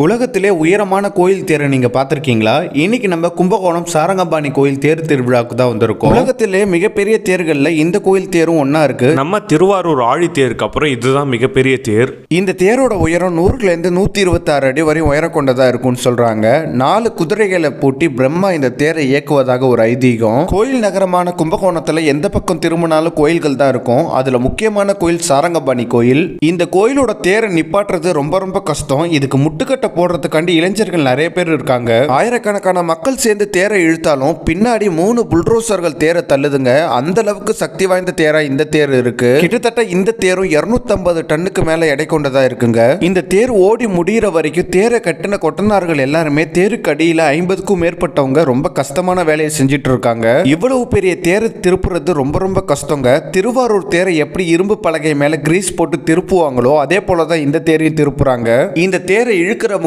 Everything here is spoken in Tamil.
உலகத்திலே உயரமான கோயில் தேரை நீங்க பார்த்திருக்கீங்களா? இன்னைக்கு நம்ம கும்பகோணம் சாரங்கபாணி கோயில் தேர் திருவிழாவுக்கு தான் வந்திருக்கோம். உலகத்திலே மிகப்பெரிய தேர்கள்ல இந்த கோயில் தேரும் ஒன்னா இருக்கு. நம்ம திருவாரூர் ஆழி தேருக்கு அப்புறம் இதுதான் மிகப்பெரிய தேர். இந்த தேரோட உயரம் 100லேருந்து 126 அடி வரை உயரம் கொண்டதா இருக்கும்னு சொல்றாங்க. 4 குதிரைகளை பூட்டி பிரம்மா இந்த தேரை இயக்குவதாக ஒரு ஐதீகம். கோயில் நகரமான கும்பகோணத்துல எந்த பக்கம் திரும்பினாலும் கோயில்கள் தான் இருக்கும். அதுல முக்கியமான கோயில் சாரங்கபாணி கோயில். இந்த கோயிலோட தேரை நிப்பாட்டுறது ரொம்ப கஷ்டம். இதுக்கு முட்டுக்கட்ட போடுறதுக்காண்டி இளைஞர்கள் நிறைய பேர் இருக்காங்க. ஆயிரக்கணக்கான மக்கள் சேர்ந்து தேரை இழுத்தாலும் பின்னாடி 3 புல்டோசர்கள் தேரை தள்ளுதுங்க. அந்த அளவுக்கு சக்தி வாய்ந்த தேரா இந்த தேர் இருக்கு. கிட்டத்தட்ட இந்த தேரும் 250 டன்னுக்கு மேல எடை கொண்டதா இருக்குங்க. இந்த தேர் ஓடி முடிகிற வரைக்கும் தேரை கட்டின கொட்டனார்கள் எல்லாருமே தேருக்கு அடியில 50க்கும் மேற்பட்டவங்க ரொம்ப கஷ்டமான வேலையை செஞ்சுட்டு இருக்காங்க. இவ்வளவு பெரிய தேரை திருப்புறது ரொம்ப கஷ்டங்க. திருவாரூர் தேரை எப்படி இரும்பு பலகை மேல கிரீஸ் போட்டு திருப்புவாங்களோ அதே போலதான் இந்த தேரையும் திருப்புறாங்க. இந்த தேரை இழுக்கிற